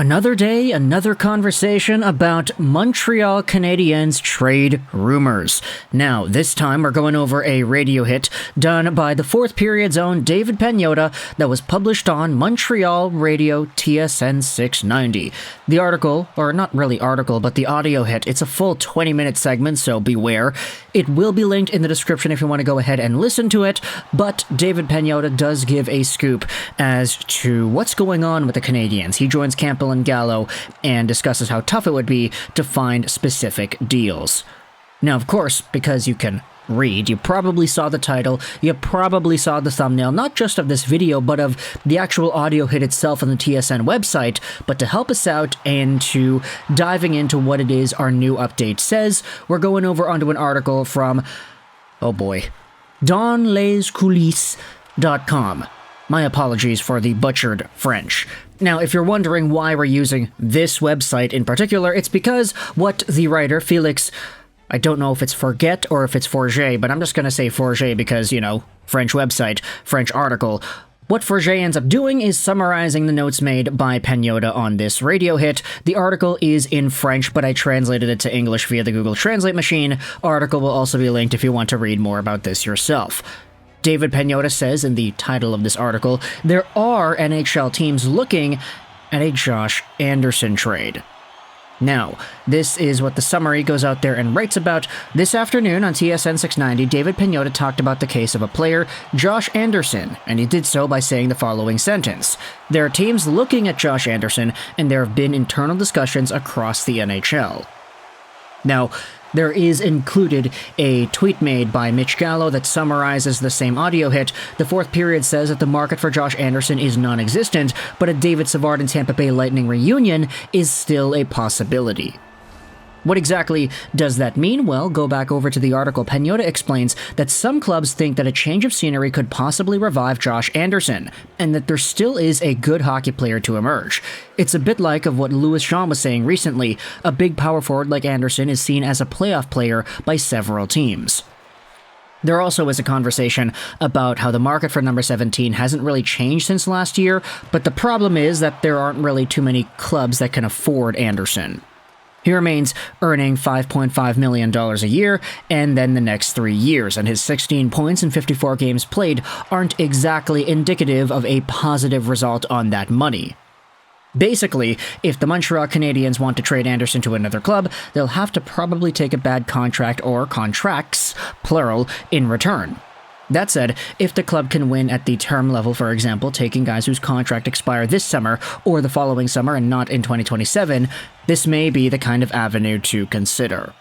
Another day, another conversation about Montreal Canadiens trade rumors. Now, this time we're going over a radio hit done by the fourth period's own David Pagnotta that was published on Montreal Radio TSN 690. The article, or not really article, but the audio hit, it's a full 20-minute segment, so beware. It will be linked in the description if you want to go ahead and listen to it, but David Pagnotta does give a scoop as to what's going on with the Canadiens. He joins Campbell and Gallo and discusses how tough it would be to find specific deals. Now, of course, because you can read, you probably saw the title, you probably saw the thumbnail, not just of this video, but of the actual audio hit itself on the TSN website. But to help us out and to diving into what it is our new update says, we're going over onto an article from, oh boy, donlescoulisses.com. My apologies for the butchered French. Now, if you're wondering why we're using this website in particular, it's because what the writer, Felix, I don't know if it's Forget or if it's Forget, but I'm just going to say Forget because, you know, French website, French article. What Forget ends up doing is summarizing the notes made by Pagnotta on this radio hit. The article is in French, but I translated it to English via the Google Translate machine. Article will also be linked if you want to read more about this yourself. David Pagnotta says in the title of this article, there are NHL teams looking at a Josh Anderson trade. Now, this is what the summary goes out there and writes about. This afternoon on TSN 690, David Pagnotta talked about the case of a player, Josh Anderson, and he did so by saying the following sentence. There are teams looking at Josh Anderson, and there have been internal discussions across the NHL. Now, there is included a tweet made by Mitch Gallo that summarizes the same audio hit. The fourth period says that the market for Josh Anderson is non-existent, but a David Savard and Tampa Bay Lightning reunion is still a possibility. What exactly does that mean? Well, go back over to the article. Pagnotta explains that some clubs think that a change of scenery could possibly revive Josh Anderson, and that there still is a good hockey player to emerge. It's a bit like of what Louis Jean was saying recently. A big power forward like Anderson is seen as a playoff player by several teams. There also is a conversation about how the market for number 17 hasn't really changed since last year, but the problem is that there aren't really too many clubs that can afford Anderson. He remains earning $5.5 million a year, and then the next 3 years, and his 16 points in 54 games played aren't exactly indicative of a positive result on that money. Basically, if the Montreal Canadiens want to trade Anderson to another club, they'll have to probably take a bad contract or contracts, plural, in return. That said, if the club can win at the term level, for example, taking guys whose contract expire this summer or the following summer and not in 2027, this may be the kind of avenue to consider.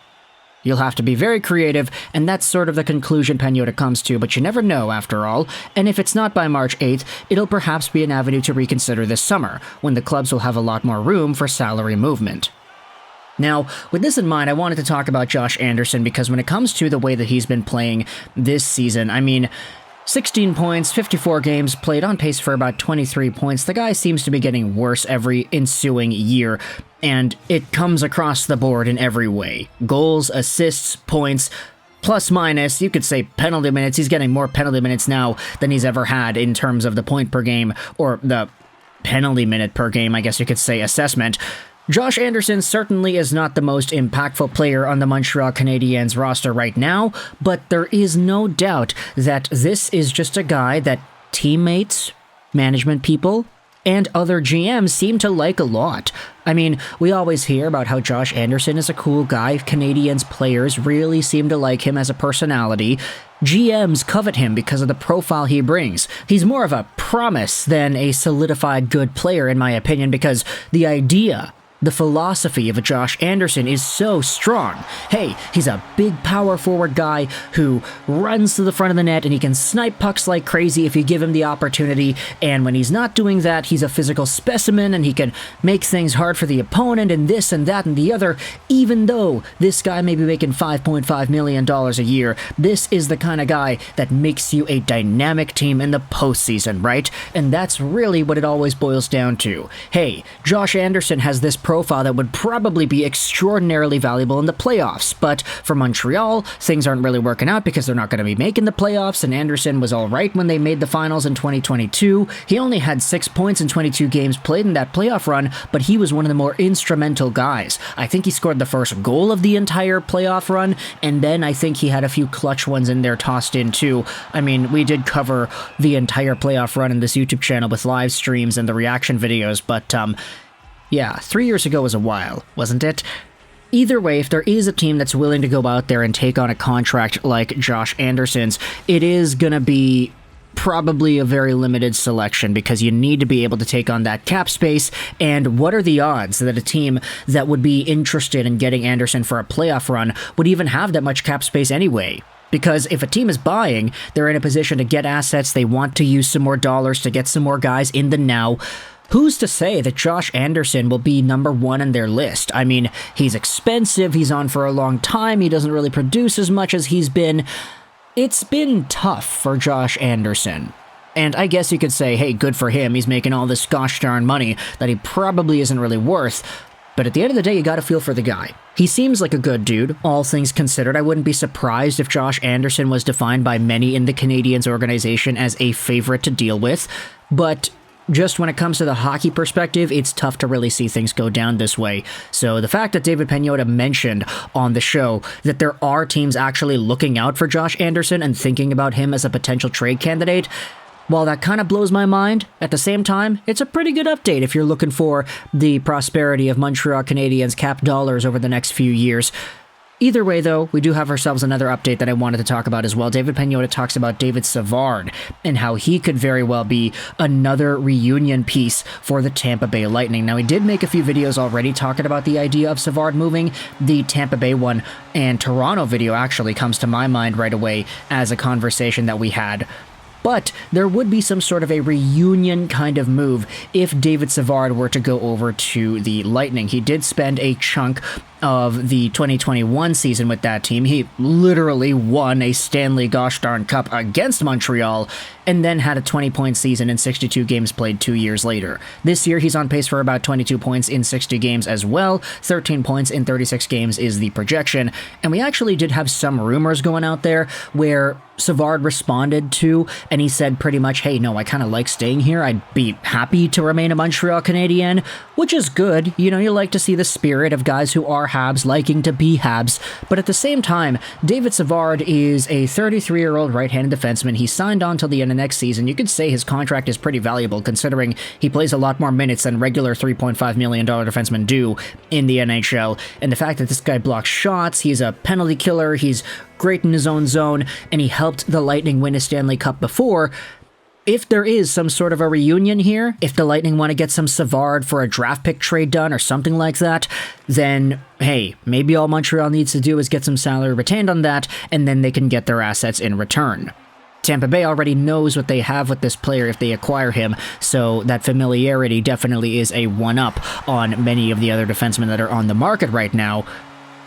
You'll have to be very creative, and that's sort of the conclusion Pagnotta comes to, but you never know after all, and if it's not by March 8th, it'll perhaps be an avenue to reconsider this summer, when the clubs will have a lot more room for salary movement. Now, with this in mind, I wanted to talk about Josh Anderson because when it comes to the way that he's been playing this season, I mean, 16 points, 54 games played, on pace for about 23 points. The guy seems to be getting worse every ensuing year, and it comes across the board in every way. Goals, assists, points, plus minus, you could say penalty minutes. He's getting more penalty minutes now than he's ever had in terms of the point per game, or the penalty minute per game, I guess you could say, assessment. Josh Anderson certainly is not the most impactful player on the Montreal Canadiens roster right now, but there is no doubt that this is just a guy that teammates, management people, and other GMs seem to like a lot. I mean, we always hear about how Josh Anderson is a cool guy. Canadiens players really seem to like him as a personality. GMs covet him because of the profile he brings. He's more of a promise than a solidified good player, in my opinion, because the idea, the philosophy of a Josh Anderson is so strong. Hey, he's a big power forward guy who runs to the front of the net and he can snipe pucks like crazy if you give him the opportunity, and when he's not doing that, he's a physical specimen and he can make things hard for the opponent and this and that and the other. Even though this guy may be making $5.5 million a year, this is the kind of guy that makes you a dynamic team in the postseason, right? And that's really what it always boils down to. Hey, Josh Anderson has this profile that would probably be extraordinarily valuable in the playoffs. But for Montreal, things aren't really working out because they're not going to be making the playoffs, and Anderson was alright when they made the finals in 2022. He only had 6 points in 22 games played in that playoff run, but he was one of the more instrumental guys. I think he scored the first goal of the entire playoff run, and then I think he had a few clutch ones in there tossed in too. I mean, we did cover the entire playoff run in this YouTube channel with live streams and the reaction videos, but yeah, 3 years ago was a while, wasn't it? Either way, if there is a team that's willing to go out there and take on a contract like Josh Anderson's, it is going to be probably a very limited selection because you need to be able to take on that cap space. And what are the odds that a team that would be interested in getting Anderson for a playoff run would even have that much cap space anyway? Because if a team is buying, they're in a position to get assets, they want to use some more dollars to get some more guys in the now. Who's to say that Josh Anderson will be number one on their list? I mean, he's expensive, he's on for a long time, he doesn't really produce as much as he's been. It's been tough for Josh Anderson. And I guess you could say, hey, good for him, he's making all this gosh darn money that he probably isn't really worth. But at the end of the day, you gotta feel for the guy. He seems like a good dude, all things considered. I wouldn't be surprised if Josh Anderson was defined by many in the Canadiens organization as a favorite to deal with. But just when it comes to the hockey perspective, it's tough to really see things go down this way. So the fact that David Pagnotta mentioned on the show that there are teams actually looking out for Josh Anderson and thinking about him as a potential trade candidate, while that kind of blows my mind, at the same time, it's a pretty good update if you're looking for the prosperity of Montreal Canadiens cap dollars over the next few years. Either way, though, we do have ourselves another update that I wanted to talk about as well. David Pagnotta talks about David Savard and how he could very well be another reunion piece for the Tampa Bay Lightning. Now, he did make a few videos already talking about the idea of Savard moving. The Tampa Bay one and Toronto video actually comes to my mind right away as a conversation that we had. But there would be some sort of a reunion kind of move if David Savard were to go over to the Lightning. He did spend a chunk of the 2021 season with that team. He literally won a Stanley gosh darn Cup against Montreal and then had a 20-point season in 62 games played 2 years later. This year, he's on pace for about 22 points in 60 games as well. 13 points in 36 games is the projection. And we actually did have some rumors going out there where Savard responded to, and he said pretty much, hey, no, I kind of like staying here. I'd be happy to remain a Montreal Canadien, which is good. You know, you like to see the spirit of guys who are Habs liking to be Habs. But at the same time, David Savard is a 33-year-old right-handed defenseman. He signed on till the end of next season. You could say his contract is pretty valuable considering he plays a lot more minutes than regular $3.5 million defensemen do in the NHL. And the fact that this guy blocks shots, he's a penalty killer, he's great in his own zone, and he helped the Lightning win a Stanley Cup before. If there is some sort of a reunion here, if the Lightning want to get some Savard for a draft pick trade done or something like that, then, hey, maybe all Montreal needs to do is get some salary retained on that, and then they can get their assets in return. Tampa Bay already knows what they have with this player if they acquire him, so that familiarity definitely is a one-up on many of the other defensemen that are on the market right now.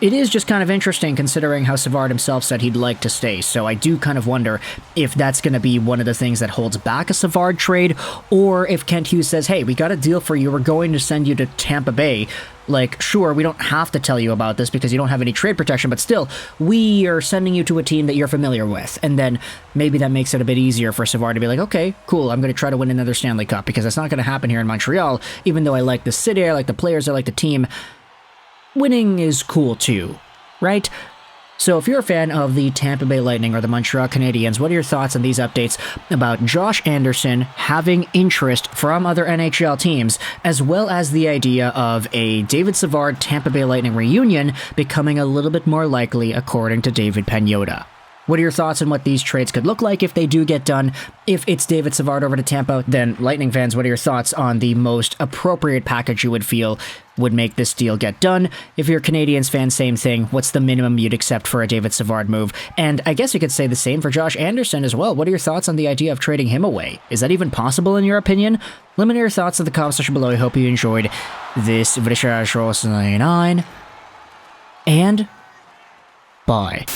It is just kind of interesting considering how Savard himself said he'd like to stay, so I do kind of wonder if that's going to be one of the things that holds back a Savard trade, or if Kent Hughes says, hey, we got a deal for you, we're going to send you to Tampa Bay. Like, sure, we don't have to tell you about this because you don't have any trade protection, but still, we are sending you to a team that you're familiar with. And then maybe that makes it a bit easier for Savard to be like, okay, cool, I'm going to try to win another Stanley Cup because that's not going to happen here in Montreal, even though I like the city, I like the players, I like the team. Winning is cool too, right? So if you're a fan of the Tampa Bay Lightning or the Montreal Canadiens, what are your thoughts on these updates about Josh Anderson having interest from other NHL teams, as well as the idea of a David Savard Tampa Bay Lightning reunion becoming a little bit more likely according to David Pagnotta? What are your thoughts on what these trades could look like if they do get done? If it's David Savard over to Tampa, then Lightning fans, what are your thoughts on the most appropriate package you would feel would make this deal get done? If you're a Canadiens fan, same thing. What's the minimum you'd accept for a David Savard move? And I guess you could say the same for Josh Anderson as well. What are your thoughts on the idea of trading him away? Is that even possible in your opinion? Let me know your thoughts in the comment section below. I hope you enjoyed this video. And bye.